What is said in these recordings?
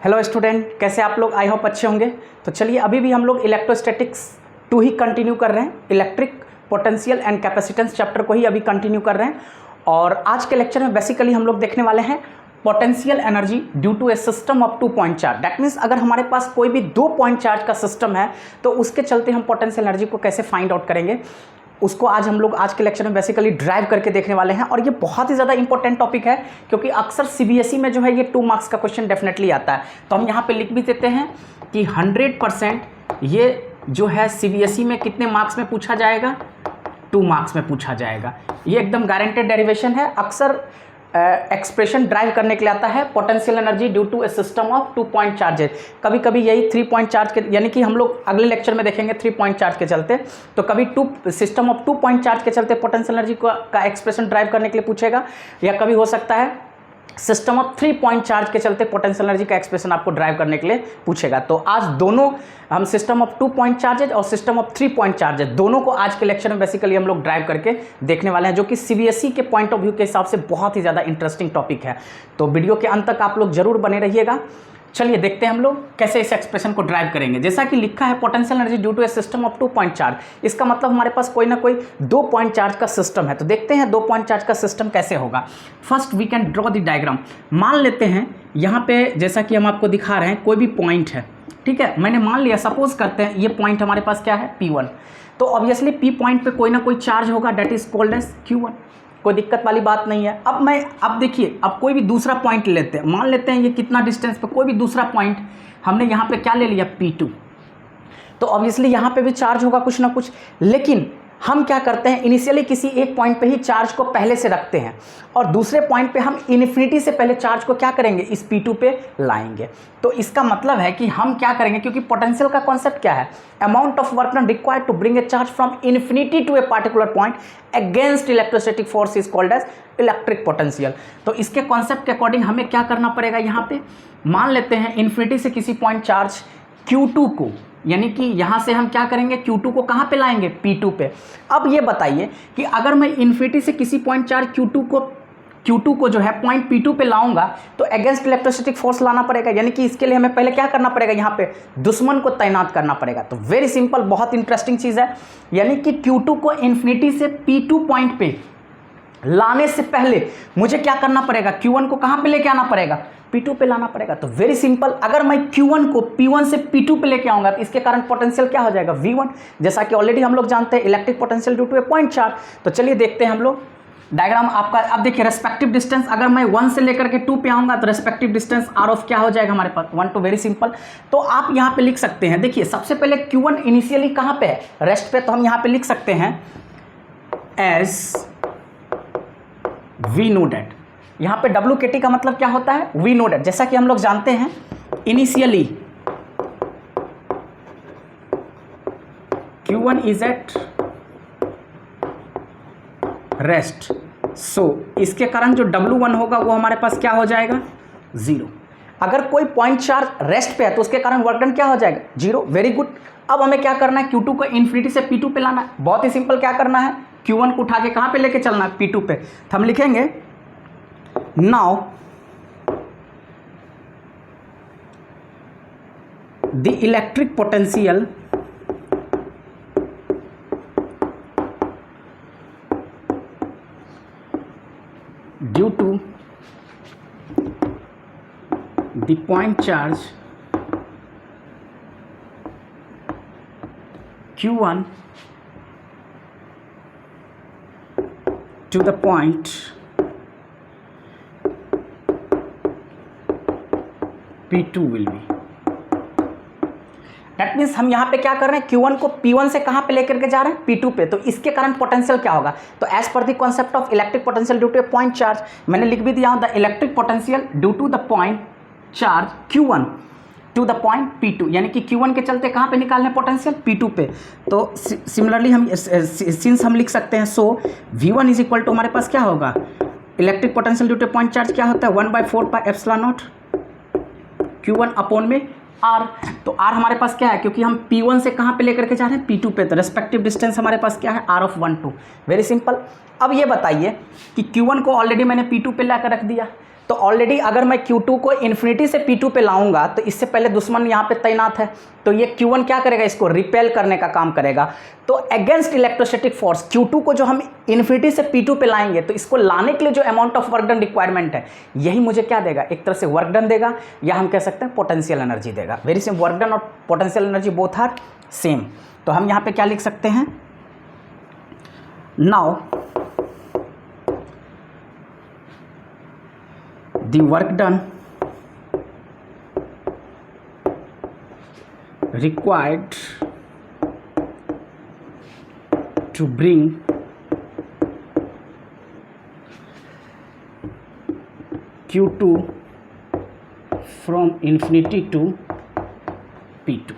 Hello student, कैसे आप लोग? आई होप अच्छे होंगे। तो चलिए, अभी भी हम लोग इलेक्ट्रोस्टैटिक्स 2 ही कंटिन्यू कर रहे हैं। Electric potential and capacitance chapter को ही अभी कंटिन्यू कर रहे हैं। और आज के लेक्चर में बेसिकली हम लोग देखने वाले हैं potential energy due to a system of 2 point charge. That means अगर हमारे पास कोई भी 2 पॉइंट चार्ज का सिस्टम है तो उसके चलते हम पोटेंशियल एनर्जी को कैसे फाइंड आउट करेंगे, उसको आज हम लोग आज के लेक्चर में बेसिकली ड्राइव करके देखने वाले हैं। और ये बहुत ही ज़्यादा इंपॉर्टेंट टॉपिक है क्योंकि अक्सर सीबीएसई में जो है ये 2 मार्क्स का क्वेश्चन डेफिनेटली आता है। तो हम यहाँ पे लिख भी देते हैं कि 100% ये जो है सीबीएसई में कितने मार्क्स में पूछा जाएगा, 2 मार्क्स में पूछा जाएगा। ये एकदम गारंटेड डेरिवेशन है। अक्सर एक्सप्रेशन ड्राइव करने के लिए आता है potential energy due to a system of 2 point charges. कभी कभी यही 3 पॉइंट चार्ज के, यानी कि हम लोग अगले लेक्चर में देखेंगे 3 पॉइंट चार्ज के चलते, तो कभी सिस्टम ऑफ 2 पॉइंट चार्ज के चलते पोटेंशियल एनर्जी का एक्सप्रेशन ड्राइव करने के लिए पूछेगा, या कभी हो सकता है सिस्टम ऑफ 3 पॉइंट चार्ज के चलते पोटेंशियल एनर्जी का एक्सप्रेशन आपको ड्राइव करने के लिए पूछेगा। तो आज दोनों हम सिस्टम ऑफ 2 पॉइंट चार्जेज और सिस्टम ऑफ 3 पॉइंट चार्जेज दोनों को आज के लेक्चर में बेसिकली हम लोग ड्राइव करके देखने वाले हैं, जो कि सीबीएसई के पॉइंट ऑफ व्यू के हिसाब से बहुत ही ज़्यादा इंटरेस्टिंग टॉपिक है। तो वीडियो के अंत तक आप लोग जरूर बने रहिएगा। चलिए देखते हैं हम लोग कैसे इस एक्सप्रेशन को ड्राइव करेंगे। जैसा कि लिखा है potential energy due to a system of 2 point charge, इसका मतलब हमारे पास कोई ना कोई 2 पॉइंट चार्ज का सिस्टम है। तो देखते हैं 2 पॉइंट चार्ज का सिस्टम कैसे होगा। First we can draw the diagram. मान लेते हैं यहाँ पे जैसा कि हम आपको दिखा रहे हैं कोई भी पॉइंट है, ठीक है। मैंने मान लिया, सपोज करते हैं ये पॉइंट हमारे पास क्या है, P1। तो ऑब्वियसली P पॉइंट पे कोई ना कोई चार्ज होगा, date is called as Q1। कोई दिक्कत वाली बात नहीं है। अब देखिए, अब कोई भी दूसरा पॉइंट लेते हैं, मान लेते हैं ये कितना डिस्टेंस पे कोई भी दूसरा पॉइंट, हमने यहाँ पे क्या ले लिया, P2। तो ऑब्वियसली यहाँ पे भी चार्ज होगा कुछ ना कुछ, लेकिन हम क्या करते हैं, इनिशियली किसी एक पॉइंट पे ही चार्ज को पहले से रखते हैं और दूसरे पॉइंट पे हम इन्फिनिटी से पहले चार्ज को क्या करेंगे, इस P2 पे लाएंगे। तो इसका मतलब है कि हम क्या करेंगे, क्योंकि पोटेंशियल का कॉन्सेप्ट क्या है, amount of work done required to bring a charge from infinity to a particular point against electrostatic force is called as electric potential. तो इसके कॉन्सेप्ट के अकॉर्डिंग हमें क्या करना पड़ेगा, यहाँ पे मान लेते हैं इन्फिनिटी से किसी पॉइंट चार्ज Q2 को, यानी कि यहाँ से हम क्या करेंगे, Q2 को कहाँ पे लाएंगे, P2 पे। अब ये बताइए कि अगर मैं इन्फिनिटी से किसी पॉइंट चार्ज Q2 को जो है पॉइंट P2 पे लाऊंगा तो अगेंस्ट इलेक्ट्रोस्टैटिक फोर्स लाना पड़ेगा, यानी कि इसके लिए हमें पहले क्या करना पड़ेगा, यहाँ पे दुश्मन को तैनात करना पड़ेगा। तो वेरी सिंपल, बहुत इंटरेस्टिंग चीज़ है। यानी कि Q2 को इन्फिनिटी से P2 पॉइंट पे लाने से पहले मुझे क्या करना पड़ेगा, Q1 को कहाँ पे लेके आना पड़ेगा, P2 पे लाना पड़ेगा। तो वेरी सिंपल, अगर मैं Q1 को P1 से P2 पे लेके आऊंगा तो इसके कारण पोटेंशियल क्या हो जाएगा, V1, जैसा कि ऑलरेडी हम लोग जानते हैं electric potential due to a point charge. तो चलिए देखते हैं हम लोग डायग्राम आपका। अब देखिए रेस्पेक्टिव डिस्टेंस, अगर मैं 1 से लेकर के 2 पे आऊंगा तो रेस्पेक्टिव डिस्टेंस R ऑफ क्या हो जाएगा हमारे पास, 1 2। वेरी सिंपल, तो आप यहाँ पे लिख सकते हैं, देखिए सबसे पहले Q1 इनिशियली कहाँ पे है, रेस्ट पे, तो हम यहाँ पे लिख सकते हैं एज V नो डेट। यहाँ पे WKT का मतलब क्या होता है, V नो डेट। जैसा कि हम लोग जानते हैं initially Q1 is at rest, so इसके कारण जो W1 होगा वो हमारे पास क्या हो जाएगा, 0। अगर कोई पॉइंट चार्ज रेस्ट पे है तो उसके कारण वर्क डन क्या हो जाएगा, 0। Very good. अब हमें क्या करना है, Q2 को इन्फिनिटी से P2 पे लाना है। बहुत ही सिंपल, क्या करना है, Q1 को उठा के कहाँ पे लेके चलना है, P2 पे। तो हम लिखेंगे now the electric potential due to the point charge Q1 to the point P2 will be। That means हम यहाँ पे क्या कर रहे हैं, Q1 को P1 से कहाँ पे लेकर के जा रहे हैं, P2 पे। तो इसके कारण पोटेंशियल क्या होगा, तो as per the concept of electric potential due to a point charge, मैंने लिख भी दिया the electric potential due to the point charge Q1 to the point P2, यानी कि Q1 के चलते कहाँ पे निकालने पोटेंशियल, P2 पे। तो सिमिलरली हम सिंस हम लिख सकते हैं, सो V1 इज इक्वल टू हमारे पास क्या होगा, electric potential due two point charge क्या होता है, 1/4 pi epsilon not Q1 upon में R। तो R हमारे पास क्या है, क्योंकि हम P1 से कहाँ पे लेकर के जा रहे हैं, P2 पे, तो रेस्पेक्टिव डिस्टेंस हमारे पास क्या है, R ऑफ 1 2। Very simple. अब ये बताइए कि Q1 को ऑलरेडी मैंने P2 पे लाकर रख दिया, तो ऑलरेडी अगर मैं Q2 को इन्फिनिटी से P2 पे लाऊंगा तो इससे पहले दुश्मन यहाँ पे तैनात है, तो ये Q1 क्या करेगा, इसको रिपेल करने का काम करेगा। तो अगेंस्ट इलेक्ट्रोस्टैटिक फोर्स Q2 को जो हम इन्फिनिटी से P2 पे लाएंगे, तो इसको लाने के लिए जो amount of work done requirement है, यही मुझे क्या देगा, एक तरह से वर्क डन देगा, या हम कह सकते हैं पोटेंशियल एनर्जी देगा। वेरी सिंपल, वर्क डन और potential energy both are same. तो हम यहाँ पे क्या लिख सकते हैं, now the work done required to bring Q2 from infinity to P2।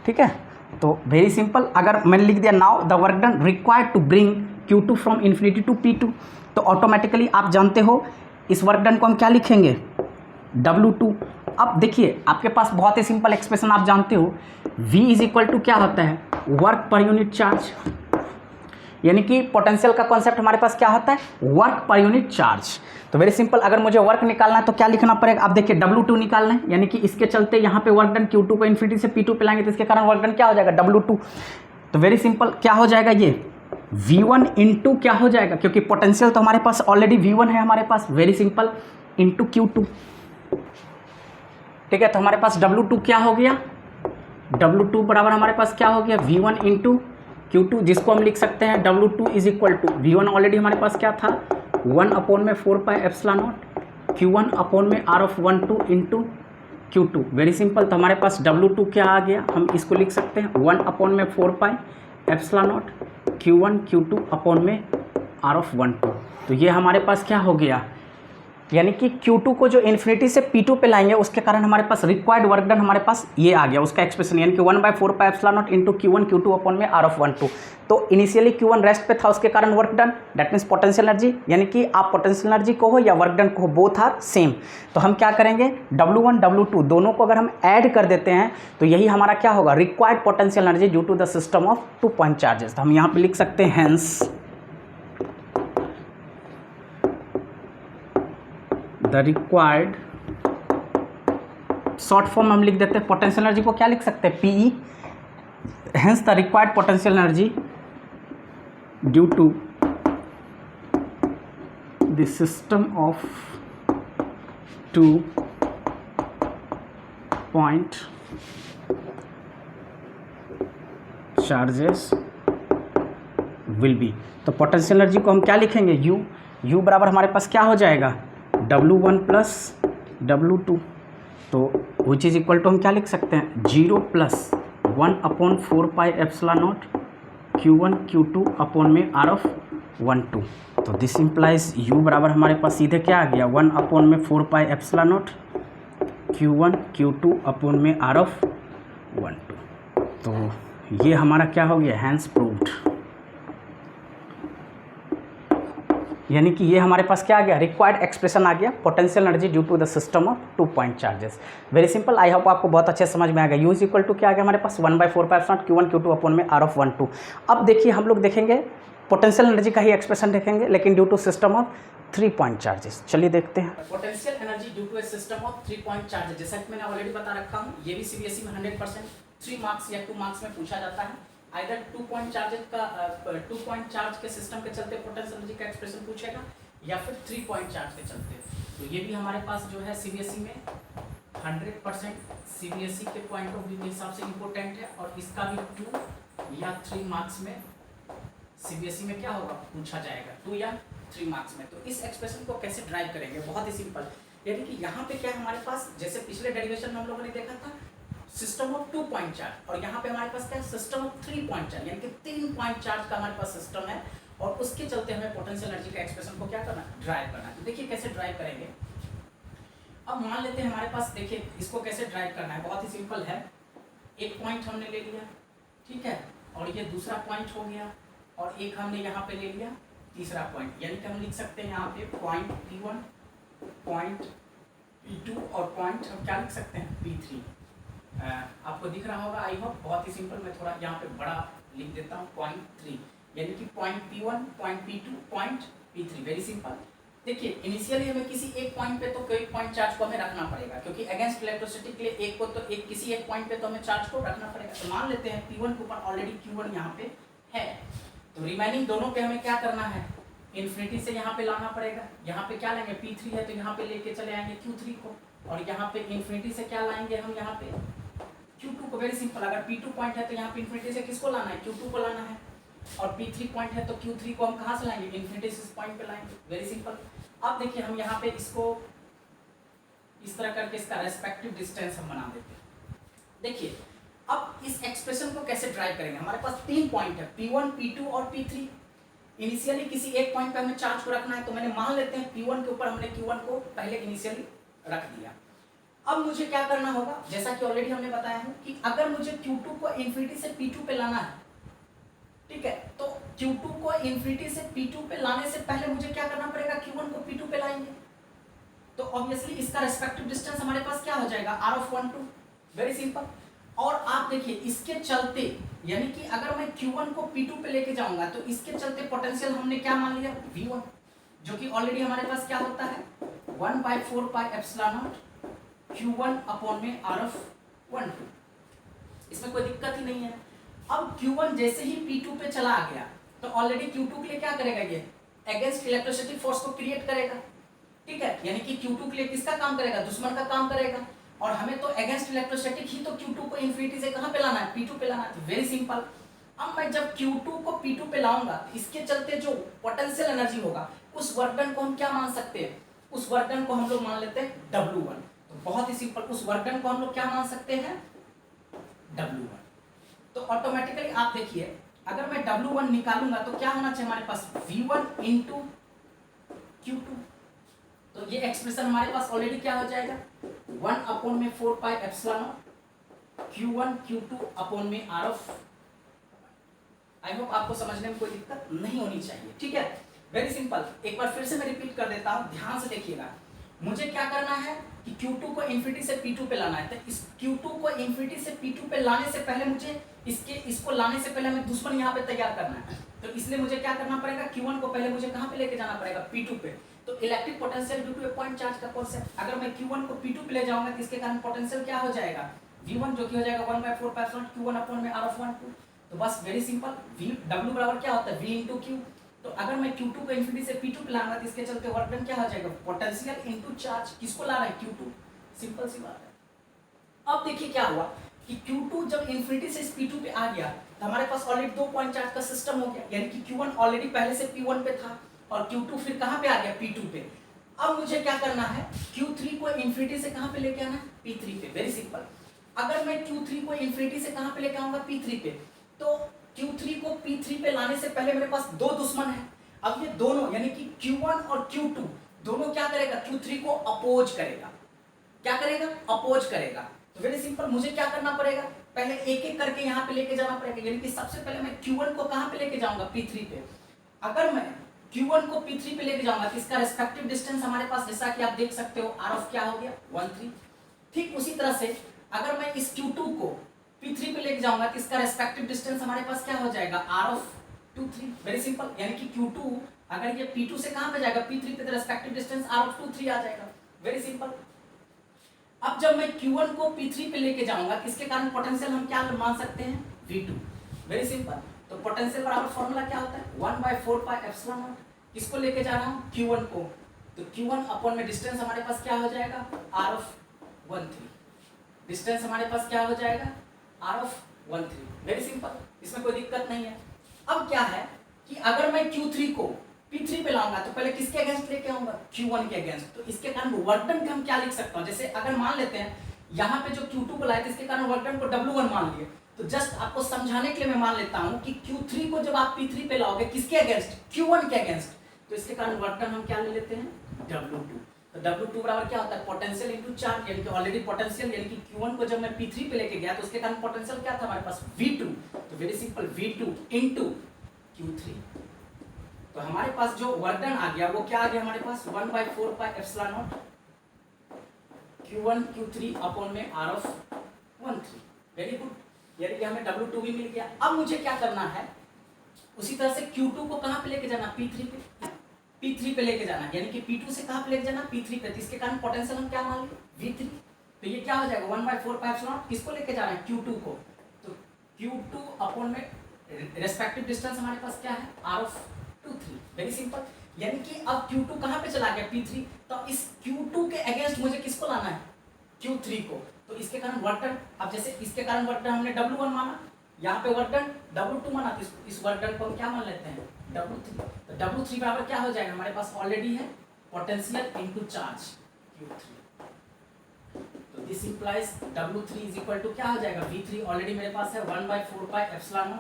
ठीक है, तो वेरी सिंपल, अगर मैंने लिख दिया now the work done required to bring Q2 from infinity to P2, तो ऑटोमेटिकली आप जानते हो इस वर्क डन को हम क्या लिखेंगे, W2। अब देखिए आपके पास बहुत ही सिंपल एक्सप्रेशन आप जानते हो, V इज इक्वल टू क्या होता है, वर्क पर यूनिट चार्ज, यानी कि पोटेंशियल का कॉन्सेप्ट हमारे पास क्या होता है, वर्क पर यूनिट चार्ज। तो वेरी सिंपल, अगर मुझे वर्क निकालना है तो क्या लिखना पड़ेगा, आप देखिए W2 निकालना है, यानी कि इसके चलते यहाँ पे वर्क डन Q2 को इन्फिनिटी से P2 पे लाएंगे, तो इसके कारण वर्क डन क्या हो जाएगा, W2। तो वेरी सिंपल क्या हो जाएगा, ये V1 इंटू क्या हो जाएगा, क्योंकि पोटेंशियल तो हमारे पास ऑलरेडी V1 है हमारे पास, वेरी सिंपल, इंटू Q2। ठीक है, तो हमारे पास W2 क्या हो गया, W2 बराबर हमारे पास क्या हो गया, V1 इंटू Q2, जिसको हम लिख सकते हैं W2 is equal to V1 already हमारे पास क्या था, 1/4πε0 Q1 अपॉन में R(1)2 into Q2। Very simple, तो हमारे पास W2 क्या आ गया, हम इसको लिख सकते हैं 1/4πε0 Q1 Q2 अपॉन में R(1)2। तो ये हमारे पास क्या हो गया, यानी कि Q2 को जो इन्फिनिटी से P2 पे लाएंगे उसके कारण हमारे पास रिक्वायर्ड वर्क डन हमारे पास ये आ गया, उसका एक्सप्रेशन, यानी कि 1/4πε0 इंटू Q1 Q2 अपॉन में R(1)2। तो इनिशियली Q1 रेस्ट पे था, उसके कारण work done, that means potential energy, यानी कि आप पोटेंशियल एनर्जी को हो या वर्क डन को हो, बोथ आर सेम। तो हम क्या करेंगे, W1 W2 दोनों को अगर हम ऐड कर देते हैं तो यही हमारा क्या होगा, required potential energy due to the system of 2 point charges. तो हम यहाँ पे लिख सकते हैं hence the required, short form हम लिख देते हैं पोटेंशियल एनर्जी को, क्या लिख सकते हैं, PE, hence the required potential energy due to the system of 2 point charges will be. तो पोटेंशियल एनर्जी को हम क्या लिखेंगे, U बराबर हमारे पास क्या हो जाएगा, W1 प्लस W2। तो विच इज इक्वल टू हम क्या लिख सकते हैं, 0 प्लस 1/4πε0 Q1 Q2 अपॉन में R(1)2। तो दिस इम्प्लाइज U बराबर हमारे पास सीधे क्या आ गया, 1/4πε0 Q1 Q2 अपॉन में R(1)2। तो ये हमारा क्या हो गया, हैंस प्रूव्ड, यानी कि ये हमारे पास क्या आ गया, रिक्वायर्ड एक्सप्रेशन आ गया, potential energy due to the system of 2 point charges. Very simple, I hope आपको बहुत अच्छे समझ में आ गया। U इज इक्वल टू क्या आ गया हमारे पास, 1/4πε0 Q1 Q2 अपॉन में R(1)2। अब देखिए हम लोग देखेंगे पोटेंशियल एनर्जी का ही एक्सप्रेशन देखेंगे, लेकिन due to system of 3 point charges. चलिए देखते हैं potential energy due to a system of 3 point charges. जैसा कि मैंने ऑलरेडी बता रखा हूँ, ये भी CBSE में 100% 3 मार्क्स या 2 मार्क्स में पूछा जाता है। आइदर 2 पॉइंट चार्जेस का 2 पॉइंट चार्ज के सिस्टम के चलते पोटेंशियल एनर्जी का एक्सप्रेशन पूछेगा, या फिर 3 पॉइंट चार्ज के चलते। तो ये भी हमारे पास जो है CBSE में 100% CBSE के पॉइंट ऑफ व्यू के हिसाब से इम्पोर्टेंट है, और इसका भी 2 या 3 मार्क्स में CBSE में क्या होगा, पूछा जाएगा 2 या 3 मार्क्स में। तो इस एक्सप्रेशन को कैसे ड्राइव करेंगे, बहुत ही सिंपल, यानी कि यहाँ पे क्या है हमारे पास, जैसे पिछले डेरिवेशन में हम लोगों ने देखा था सिस्टम ऑफ 2 पॉइंट चार्ज, और यहाँ पे हमारे पास क्या है, सिस्टम ऑफ 3 पॉइंट चार्ज, यानी कि 3 पॉइंट चार्ज का हमारे पास सिस्टम है, और उसके चलते हमें पोटेंशियल एनर्जी का एक्सप्रेशन को क्या करना, ड्राइव करना। तो देखिए कैसे ड्राइव करेंगे। अब मान लेते हैं हमारे पास, देखिए इसको कैसे ड्राइव करना है, बहुत ही सिंपल है। एक पॉइंट हमने ले लिया, ठीक है, और ये दूसरा पॉइंट हो गया, और एक हमने यहाँ पे ले लिया तीसरा पॉइंट, यानी कि हम लिख सकते हैं यहाँ पे पॉइंट P1, पॉइंट P2 और पॉइंट हम क्या लिख सकते हैं, P3। आपको दिख रहा होगा आई होप, बहुत ही सिंपल। मैं थोड़ा यहाँ पे बड़ा लिख देता हूँ, पॉइंट 3, यानी कि point P1, point P2, point P3। Very simple. देखिए इनिशियली हमें किसी एक पॉइंट पे तो कोई पॉइंट चार्ज को हमें रखना पड़ेगा, क्योंकि अगेंस्ट इलेक्ट्रोसिटी के लिए एक को तो एक किसी एक पॉइंट पे तो हमें चार्ज को रखना पड़ेगा। तो मान लेते हैं P1 के ऊपर ऑलरेडी Q1 यहाँ पे है, तो रिमेनिंग दोनों पे हमें क्या करना है, इन्फिनिटी से यहाँ पे लाना पड़ेगा। यहाँ पे क्या लेंगे, P3 है तो यहाँ पे लेके चले आएंगे Q3 को, और यहाँ पे इन्फिनिटी से क्या लाएंगे हम, यहाँ पे Q2 को। वेरी सिंपल, अगर P2 पॉइंट है तो यहाँ पे इन्फिनिटी से किसको लाना है, Q2 को लाना है, और P3 पॉइंट है तो Q3 को हम कहाँ से लाएंगे, इन्फिनिटी से इस पॉइंट पे लाएंगे। Very simple. अब देखिए हम यहाँ पे इसको इस तरह करके इसका रेस्पेक्टिव डिस्टेंस हम बना देते हैं। देखिए अब इस एक्सप्रेशन को कैसे ड्राइव करेंगे, हमारे पास 3 पॉइंट है, P1, P2 और P3। इनिशियली किसी एक पॉइंट पे हमें चार्ज को रखना है, तो मैंने मान लेते हैं P1 के ऊपर हमने Q1 को पहले इनिशियली रख दिया। अब मुझे क्या करना होगा, जैसा कि ऑलरेडी हमने बताया है कि अगर मुझे Q2 को इन्फिनिटी से P2 पे लाना है, ठीक है, तो Q2 को इन्फिनिटी से P2 पे लाने से पहले मुझे क्या करना पड़ेगा, Q1 को P2 पे लाएंगे, तो ऑब्वियसली इसका रेस्पेक्टिव डिस्टेंस हमारे पास क्या हो जाएगा, R of 1 2। Very simple. और आप देखिए इसके चलते, यानी कि अगर मैं Q1 को P2 पे लेके जाऊंगा तो इसके चलते पोटेंशियल हमने क्या मान लिया, V1, जो कि ऑलरेडी हमारे पास क्या होता है 1/4 pi epsilon not Q1 upon में R of 1 2। इसमें कोई दिक्कत ही नहीं है। अब Q1 जैसे ही P2 पे चला गया तो ऑलरेडी Q2 के लिए क्या करेगा, ये अगेंस्ट इलेक्ट्रोस्टैटिक फोर्स को क्रिएट करेगा, ठीक है, यानी कि Q2 के लिए किसका काम करेगा, दुश्मन का काम करेगा, और हमें तो अगेंस्ट इलेक्ट्रोस्टैटिक ही तो Q2 को इन्फिनिटी से कहां पे लाना है, P2 पे लाना है। Very simple. अब मैं जब Q2 को P2 पे लाऊंगा, इसके चलते जो पोटेंशियल एनर्जी होगा उस वर्क डन को हम क्या मान सकते हैं, उस वर्क डन को हम लोग मान लेते हैं W1। तो बहुत ही सिंपल, उस वर्क डन को हम लोग क्या मान सकते हैं, W1। तो ऑटोमेटिकली आप देखिए अगर मैं W1 निकालूंगा तो क्या होना चाहिए हमारे पास, V1 इंटू Q2। तो ये एक्सप्रेशन हमारे पास ऑलरेडी क्या हो जाएगा, 1/4 pi epsilon not Q1 Q2 upon में R ऑफ। आई होप आपको समझने में कोई दिक्कत नहीं होनी चाहिए, ठीक है। Very simple. एक बार फिर से मैं रिपीट कर देता हूं, ध्यान से देखिएगा। मुझे क्या करना है कि Q2 को इन्फिनिटी से P2 पे लाना है, तो इस Q2 को इन्फिनिटी से P2 पे लाने से पहले मुझे इसको लाने से पहले हमें दुश्मन यहाँ पे तैयार करना है। तो इसलिए मुझे क्या करना पड़ेगा, Q1 को पहले मुझे कहाँ पे लेके जाना पड़ेगा, P2 पे। तो electric potential due to a point charge का कॉन्सेप्ट, अगर मैं Q1 को P2 पे ले जाऊंगा तो इसके कारण पोटेंशियल क्या हो जाएगा, V1, जो कि हो जाएगा 1/4 पाई एप्सिलॉन Q1 अपॉन में R ऑफ 1 2। तो बस वेरी सिंपल, W बराबर क्या होता है, V इंटू Q। तो अगर मैं Q2 को इन्फिनिटी से P2 पे लाऊंगा तो इसके चलते वर्क डन क्या हो जाएगा, पोटेंशियल इनटू चार्ज, किसको ला रहा है, Q2। सिंपल सी बात है। अब देखिए क्या हुआ कि Q2 जब इन्फिनिटी से इस P2 पे आ गया तो हमारे पास ऑलरेडी 2 पॉइंट चार्ज का सिस्टम हो गया, यानी कि Q1 ऑलरेडी पहले से P1 पे था और Q2 फिर कहां पे आ गया, P2 पे। अब मुझे क्या करना है, Q3 को इन्फिनिटी से कहां पे लेके आना है, P3 पे। Very simple. अगर मैं Q3 को इन्फिनिटी से कहां पे लेके आऊंगा, P3 पे, तो Q3 को P3 पे लाने से पहले मेरे पास दो दुश्मन है। अब ये दोनों यानी कि Q1 और Q2 दोनों क्या करेगा, Q3 को अपोज करेगा। क्या करेगा, अपोज करेगा। तो वेरी सिंपल, मुझे क्या करना पड़ेगा, पहले एक एक करके यहाँ पे लेके जाना पड़ेगा, यानी कि सबसे पहले मैं Q1 को कहां पे लेके जाऊंगा, P3 पे। अगर मैं Q1 को P3 पे लेके जाऊंगा तो इसका रेस्पेक्टिव डिस्टेंस हमारे पास, जैसा कि आप देख सकते हो, R ऑफ क्या हो गया, 1 3। ठीक उसी तरह से अगर मैं इस Q2 को P3 पे लेके जाऊंगा तो इसका रेस्पेक्टिव डिस्टेंस हमारे पास क्या हो जाएगा, R ऑफ 2 3। वेरी सिंपल, यानी कि Q2 अगर ये P2 से कहां पे जाएगा, P3 पे, तो रेस्पेक्टिव डिस्टेंस R ऑफ 2 3 आ जाएगा। Very simple. अब जब मैं Q1 को P3 पे लेके जाऊंगा तो इसके कारण पोटेंशियल हम क्या मान सकते हैं, V2। Very simple. तो पोटेंशियल बराबर फॉर्मूला क्या होता है, 1/4 पाई एप्सिलॉन नॉट, किसको लेके जा रहा हूं, Q1 को। तो Q1 अपॉन में डिस्टेंस हमारे पास क्या हो जाएगा, R ऑफ 1 3। डिस्टेंस हमारे पास क्या हो जाएगा, R ऑफ 1 3। वेरी सिंपल, इसमें कोई दिक्कत नहीं है। अब क्या है कि अगर मैं Q3 को P3 पे लाऊंगा तो पहले किसके अगेंस्ट लेके आऊंगा, Q1 के अगेंस्ट। तो इसके कारण वर्क डन का हम क्या लिख सकता हूं, जैसे अगर मान लेते हैं यहाँ पे जो Q2 को लाए थे इसके कारण वर्क डन को W1 मान लिए, तो जस्ट आपको समझाने के लिए मैं मान लेता हूं कि Q3 को जब आप P3 पे लाओगे किसके अगेंस्ट, Q1 के अगेंस्ट, तो इसके कारण वर्क डन हम क्या ले लेते हैं, W2। तो W2 बराबर क्या होता है, पोटेंशियल इनटू चार्ज, यानी कि ऑलरेडी पोटेंशियल, यानी कि Q1 को जब मैं P3 पे लेके गया तो उसके कारण पोटेंशियल क्या था हमारे पास, V2। तो very simple, V2 into Q3। तो हमारे पास जो वर्क डन आ गया वो क्या आ गया हमारे पास, 1/4 pi epsilon not Q1 Q3 upon में R ऑफ 1 3। वेरी गुड, यानी कि हमें W2 भी मिल गया। अब मुझे क्या करना है, उसी तरह से Q2 को कहां पे लेके जाना, P3 पे। P3 पे लेके जाना, यानी कि P2 से कहाँ पे लेके जाना, P3 पे। इसके कारण पोटेंशियल हम क्या मान लें, V3। तो ये क्या हो जाएगा 1/4πε0, किसको लेके जा रहे हैं, Q2 को। तो Q2 अपॉन में रेस्पेक्टिव डिस्टेंस हमारे पास क्या है, R(2)3। Very simple. यानी कि अब Q2 कहाँ पे चला गया, P3। तो इस Q2 के अगेंस्ट मुझे किसको लाना है, Q3 को। तो इसके कारण वर्क डन, अब जैसे इसके कारण वर्क डन हमने W1 माना, यहाँ पे वर्क डन W2 माना, तो इस वर्क डन को हम क्या मान लेते हैं, W3। तो W3 बराबर क्या हो जाएगा, हमारे पास ऑलरेडी है पोटेंशियल इनटू चार्ज Q3। तो this implies W3 is equal to क्या हो जाएगा, V3 ऑलरेडी मेरे पास है 1/4πε0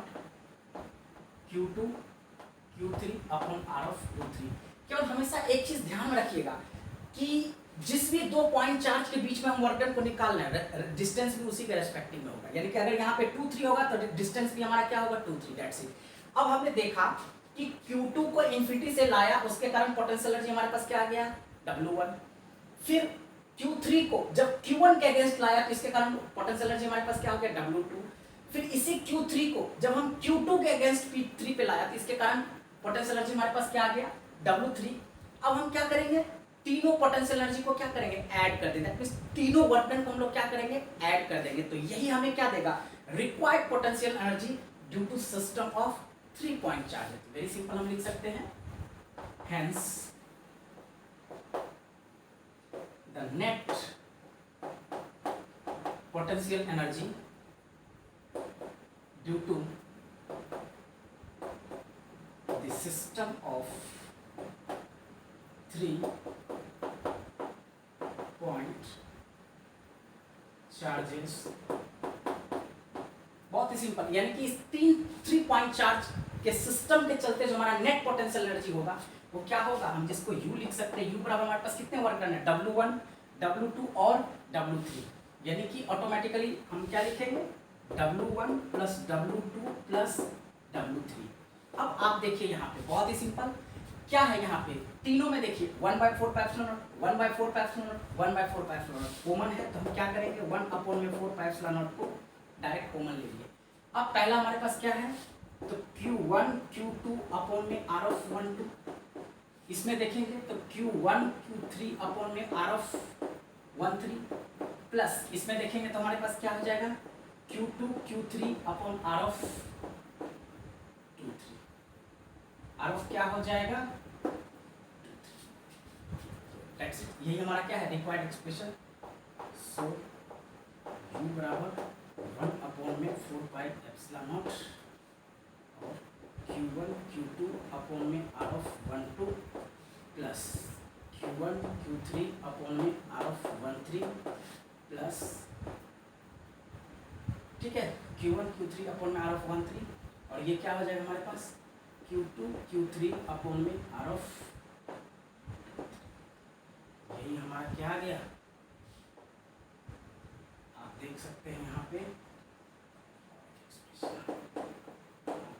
Q2 Q3 अपॉन R(2)3। केवल हमेशा एक चीज ध्यान में रखिएगा कि जिस भी दो पॉइंट चार्ज के बीच में हम वर्क डन को निकाल रहे हैं, डिस्टेंस भी उसी के रेस्पेक्टिव में होगा। यानी कि अगर यहाँ पे 2-3 होगा तो डिस्टेंस भी हमारा क्या होगा, 2-3। That's it. अब हमने देखा कि Q2 को इन्फिनिटी से लाया, उसके कारण पोटेंशियल एनर्जी हमारे पास क्या आ गया, W1। फिर Q3 को जब Q1 के अगेंस्ट लाया तो इसके कारण पोटेंशियल एनर्जी हमारे पास क्या हो गया, W2। फिर इसी Q3 को जब हम Q2 के अगेंस्ट P3 पे लाया तो इसके कारण पोटेंशियल एनर्जी हमारे पास क्या आ गया, W3। अब हम क्या करेंगे, तीनों पोटेंशियल एनर्जी को क्या करेंगे, ऐड कर देंगे। दैट तीनों वर्क डन को हम लोग क्या करेंगे, ऐड कर देंगे। तो यही हमें क्या देगा, required potential energy due to system of 3 point charge. Very simple, हम लिख सकते हैं hence the net potential energy due to the system of 3 point charges. बहुत ही सिंपल, यानी कि इस 3 पॉइंट चार्ज के सिस्टम के चलते जो हमारा नेट पोटेंशियल एनर्जी होगा वो क्या होगा, हम जिसको U लिख सकते हैं। U बराबर हमारे पास कितने वर्क डन है, W1 W2 और W3। यानी कि ऑटोमेटिकली हम क्या लिखेंगे, W1 plus W2 plus W3। अब आप देखिए यहाँ पे बहुत ही सिंपल क्या है, यहाँ पे तीनों में देखिए 1/4πε0 1/4πε0 1/4πε0 कॉमन है। तो हम क्या करेंगे, 1/4πε0 को डायरेक्ट कॉमन ले लिए। अब पहला हमारे पास क्या है, तो Q1 Q2 अपॉन में R(1)2। इसमें देखेंगे तो Q1 Q3 अपॉन में R(1)3 प्लस इसमें देखेंगे तो हमारे पास क्या हो जाएगा, Q2 Q3 अपॉन R(2)3। क्या हो जाएगा, यही हमारा क्या है, रिक्वायर्ड एक्सप्रेशन। सो U बराबर 1/4πε0 और Q1 Q2 अपॉन में R(1)2 plus Q1 Q3 upon में R(1)3 प्लस, ठीक है, Q1 Q3 अपॉन में R(1)3 और ये क्या हो जाएगा हमारे पास, Q2 Q3 अपॉन में R(2)। यही हमारा क्या आ गया, आप देख सकते हैं यहाँ पे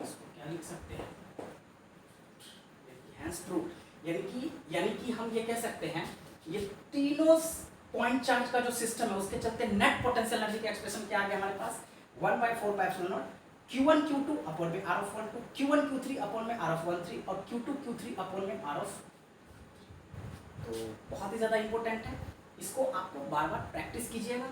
इसको क्या लिख सकते हैं, हैंस प्रूफ। यानी कि हम ये कह सकते हैं ये तीनों पॉइंट चार्ज का जो सिस्टम है उसके चलते नेट पोटेंशियल एनर्जी का एक्सप्रेशन क्या आ गया हमारे पास, 1/4πε0 Q1 Q2 अपॉन में R(1)2 Q1 Q3 अपॉन में R(1)3 और Q2 Q3 अपॉन में R(2)। तो बहुत ही ज़्यादा इंपॉर्टेंट है, इसको आपको बार बार प्रैक्टिस कीजिएगा।